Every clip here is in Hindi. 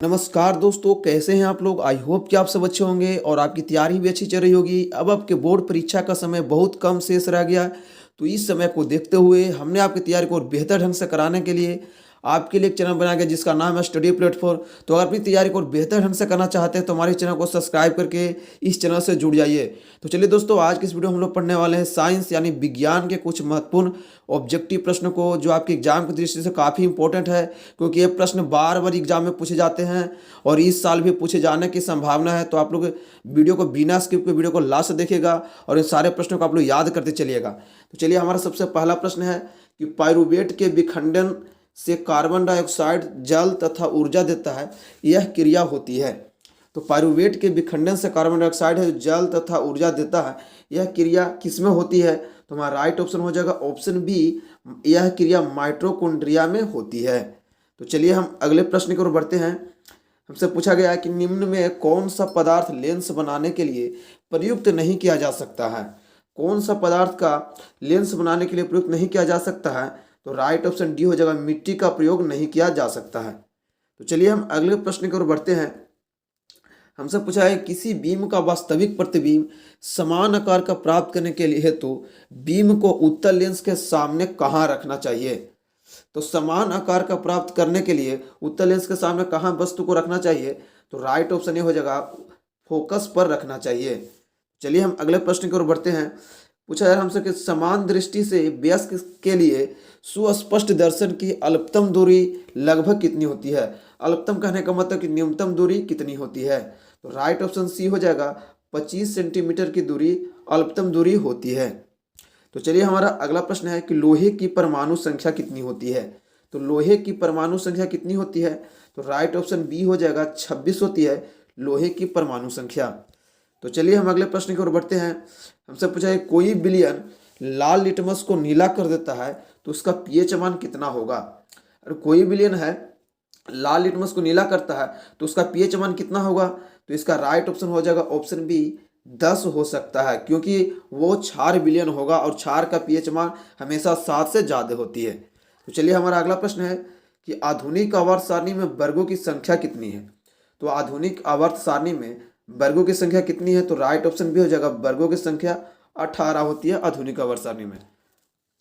नमस्कार दोस्तों, कैसे हैं आप लोग। आई होप कि आप सब अच्छे होंगे और आपकी तैयारी भी अच्छी चल रही होगी। अब आपके बोर्ड परीक्षा का समय बहुत कम शेष रह गया है, तो इस समय को देखते हुए हमने आपकी तैयारी को और बेहतर ढंग से कराने के लिए आपके लिए एक चैनल बनाया गया जिसका नाम है स्टडी प्लेटफॉर्म। तो अगर अपनी तैयारी को और बेहतर ढंग से करना चाहते हैं तो हमारे चैनल को सब्सक्राइब करके इस चैनल से जुड़ जाइए। तो चलिए दोस्तों, आज की इस वीडियो में हम लोग पढ़ने वाले हैं साइंस यानी विज्ञान के कुछ महत्वपूर्ण ऑब्जेक्टिव प्रश्न को, जो आपके एग्जाम की दृष्टि से काफ़ी इंपॉर्टेंट है, क्योंकि ये प्रश्न बार बार एग्जाम में पूछे जाते हैं और इस साल भी पूछे जाने की संभावना है। तो आप लोग वीडियो को बिना स्किप के वीडियो को लास्ट देखिएगा और इन सारे प्रश्नों को आप लोग याद करते चलिएगा। तो चलिए, हमारा सबसे पहला प्रश्न है कि पाइरूवेट के विखंडन से कार्बन डाइऑक्साइड जल तथा ऊर्जा देता है, यह क्रिया होती है। तो पाइरूवेट के विखंडन से कार्बन डाइऑक्साइड है जल तथा ऊर्जा देता है, यह क्रिया किसमें होती है। तो हमारा राइट ऑप्शन हो जाएगा ऑप्शन बी, यह क्रिया माइटोकॉन्ड्रिया में होती है। तो चलिए हम अगले प्रश्न की ओर बढ़ते हैं। हमसे पूछा गया है कि निम्न में कौन सा पदार्थ लेंस बनाने के लिए प्रयुक्त नहीं किया जा सकता है। कौन सा पदार्थ का लेंस बनाने के लिए प्रयुक्त नहीं किया जा सकता है। तो राइट ऑप्शन डी हो जाएगा, मिट्टी का प्रयोग नहीं किया जा सकता है। तो चलिए हम अगले प्रश्न की ओर बढ़ते हैं। हमसे पूछा है किसी बीम का वास्तविक प्रतिबिंब समान आकार का प्राप्त करने के लिए हेतु बीम को उत्तल लेंस के सामने कहाँ रखना चाहिए। तो समान आकार का प्राप्त करने के लिए उत्तल लेंस के सामने कहाँ वस्तु को रखना चाहिए। तो राइट ऑप्शन ये हो जाएगा, फोकस पर रखना चाहिए। चलिए हम अगले प्रश्न की ओर बढ़ते हैं। पूछा यार हमसे कि समान दृष्टि से वयस्क के लिए सुस्पष्ट दर्शन की अल्पतम दूरी लगभग कितनी होती है। अल्पतम कहने का मतलब कि न्यूनतम दूरी कितनी होती है। तो राइट ऑप्शन सी हो जाएगा, 25 सेंटीमीटर की दूरी अल्पतम दूरी होती है। तो चलिए हमारा अगला प्रश्न है कि लोहे की परमाणु संख्या कितनी होती है। तो लोहे की परमाणु संख्या कितनी होती है। तो राइट ऑप्शन बी हो जाएगा, 26 होती है लोहे की परमाणु संख्या। तो चलिए हम अगले प्रश्न की ओर बढ़ते हैं। हमसे पूछा है कोई विलयन लाल लिटमस को नीला कर देता है तो उसका पीएच मान कितना होगा। और कोई विलयन है लाल लिटमस को नीला करता है तो उसका पीएच मान कितना होगा। तो इसका राइट ऑप्शन हो जाएगा ऑप्शन बी, 10 हो सकता है, क्योंकि वो क्षार विलयन होगा और क्षार का पीएच मान हमेशा 7 से ज़्यादा होती है। तो चलिए हमारा अगला प्रश्न है कि आधुनिक आवर्त सारणी में वर्गों की संख्या कितनी है। तो आधुनिक आवर्त सारणी में वर्गों की संख्या कितनी है। तो राइट ऑप्शन भी हो जाएगा, वर्गों की संख्या 18 होती है आधुनिक आवर्त सारणी में।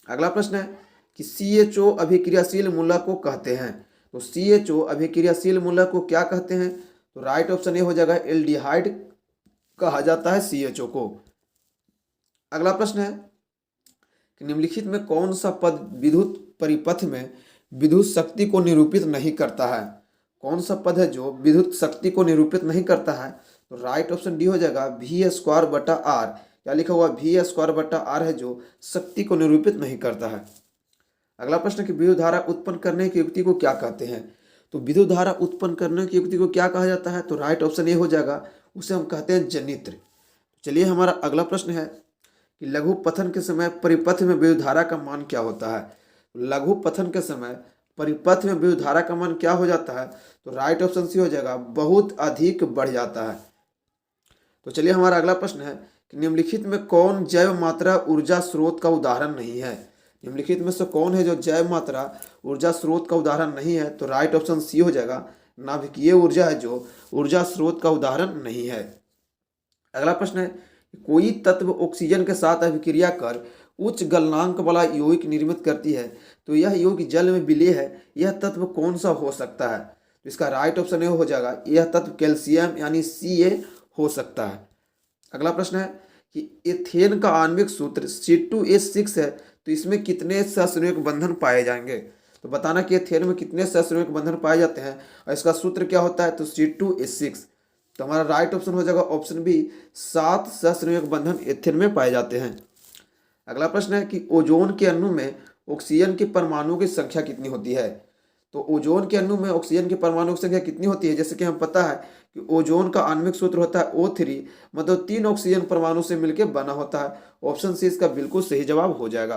अगला प्रश्न है कि CHO अभिक्रियाशील मूलक को कहते हैं। तो CHO अभिक्रियाशील मूलक को क्या कहते हैं। तो राइट ऑप्शन ये हो जाएगा, एल्डिहाइड कहा जाता है CHO को। अगला प्रश्न है कि निम्नलिखित में कौन सा पद विद्युत परिपथ में विद्युत शक्ति को निरूपित नहीं करता है। कौन सा पद है जो विद्युत शक्ति को निरूपित नहीं करता है। तो राइट ऑप्शन डी हो जाएगा, V²/R। क्या लिखा हुआ, V²/R है जो शक्ति को निरूपित नहीं करता है। अगला प्रश्न कि विद्युत धारा उत्पन्न करने की युक्ति को क्या कहते हैं। तो विद्युत धारा उत्पन्न करने की युक्ति को क्या कहा जाता है। तो राइट ऑप्शन ए हो जाएगा, उसे हम कहते हैं जनित्र। चलिए हमारा अगला प्रश्न है कि लघु पथन के समय परिपथ में विद्युत धारा का मान क्या होता है। लघु पथन के समय परिपथ में विद्युत धारा का मान क्या हो जाता है। तो राइट ऑप्शन सी हो जाएगा, बहुत अधिक बढ़ जाता है। तो चलिए हमारा अगला प्रश्न है कि निम्नलिखित में कौन जैव मात्रा ऊर्जा स्रोत का उदाहरण नहीं है। निम्नलिखित में से कौन है जो जैव मात्रा ऊर्जा स्रोत का उदाहरण नहीं है। तो राइट ऑप्शन सी हो जाएगा, नाभिकीय ऊर्जा है जो ऊर्जा स्रोत का उदाहरण नहीं है। अगला प्रश्न है कोई तत्व ऑक्सीजन के साथ अभिक्रिया कर उच्च गलनांक वाला यौगिक निर्मित करती है तो यह यौगिक जल में विलेय है, यह तत्व कौन सा हो सकता है। तो इसका राइट ऑप्शन हो जाएगा, यह तत्व कैल्शियम यानी Ca हो सकता है। अगला प्रश्न है कि एथेन का आणविक सूत्र C2H6 है तो इसमें कितने सहसंयोजक बंधन पाए जाएंगे। तो बताना कि एथेन में कितने सहसंयोजक बंधन पाए जाते हैं और इसका सूत्र क्या होता है। तो C2H6। तो हमारा राइट ऑप्शन हो जाएगा ऑप्शन बी, 7 सहसंयोजक बंधन एथेन में पाए जाते हैं। अगला प्रश्न है कि ओजोन के अणु में ऑक्सीजन के परमाणुओं की संख्या कितनी होती है। तो ओजोन के अणु में ऑक्सीजन के परमाणुओं की संख्या कितनी होती है। जैसे कि हम पता है कि ओजोन का आणविक सूत्र होता है O3, मतलब 3 ऑक्सीजन परमाणु से मिलकर बना होता है। ऑप्शन सी इसका बिल्कुल सही जवाब हो जाएगा।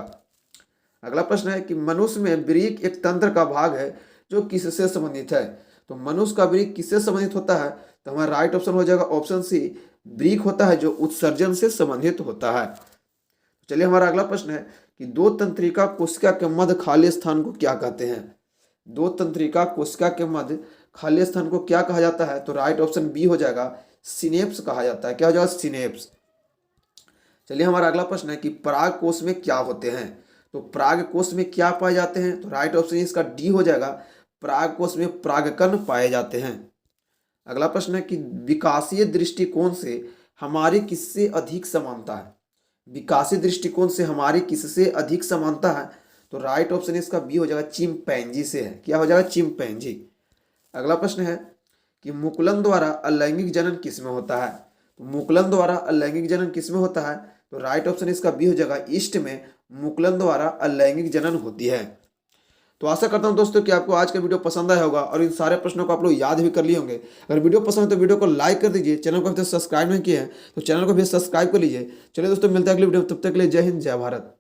अगला प्रश्न है कि मनुष्य में वृक्क एक तंत्र का भाग है जो किससे संबंधित है। तो मनुष्य का वृक्क किससे संबंधित होता है। तो हमारा राइट ऑप्शन हो जाएगा ऑप्शन सी, वृक्क होता है जो उत्सर्जन से संबंधित होता है। चलिए हमारा अगला प्रश्न है कि दो तंत्रिका कोशिका के मध्य खाली स्थान को क्या कहते हैं। दो तंत्रिका कोशिका के मध्य खाली स्थान को क्या कहा जाता है? तो राइट ऑप्शन बी हो जाएगा, सिनेप्स कहा जाता है। क्या हो जाएगा? सिनेप्स। चलिए हमारा अगला प्रश्न है कि पराग कोश में क्या होते हैं? तो पराग कोश में क्या पाए जाते हैं? तो राइट ऑप्शन इसका डी हो जाएगा, पराग कोश में परागकण पाए जाते हैं। अगला प्रश्न है कि विकासीय दृष्टिकोण से हमारी किससे अधिक समानता है? विकासीय दृष्टिकोण से हमारी किससे अधिक समानता है? तो राइट ऑप्शन इसका बी हो जाएगा, चिंपैंजी से है। क्या हो जाएगा? चिंपैंजी। अगला प्रश्न है कि मुकुलन द्वारा अलैंगिक जनन किसमें होता है? तो मुकुलन द्वारा अलैंगिक जनन किसमें होता है? तो राइट ऑप्शन इसका बी हो जाएगा, ईस्ट में मुकुलन द्वारा अलैंगिक जनन होती है। तो आशा करता हूं दोस्तों कि आपको आज का वीडियो पसंद आया होगा और इन सारे प्रश्नों को आप लोग याद भी कर लिए होंगे। अगर वीडियो पसंद है तो वीडियो को लाइक कर दीजिए, चैनल को अभी तक सब्सक्राइब नहीं किए हैं तो चैनल को भी सब्सक्राइब कर लीजिए। चलिए दोस्तों, मिलते हैं अगले वीडियो में, तब तक के लिए जय हिंद, जय भारत।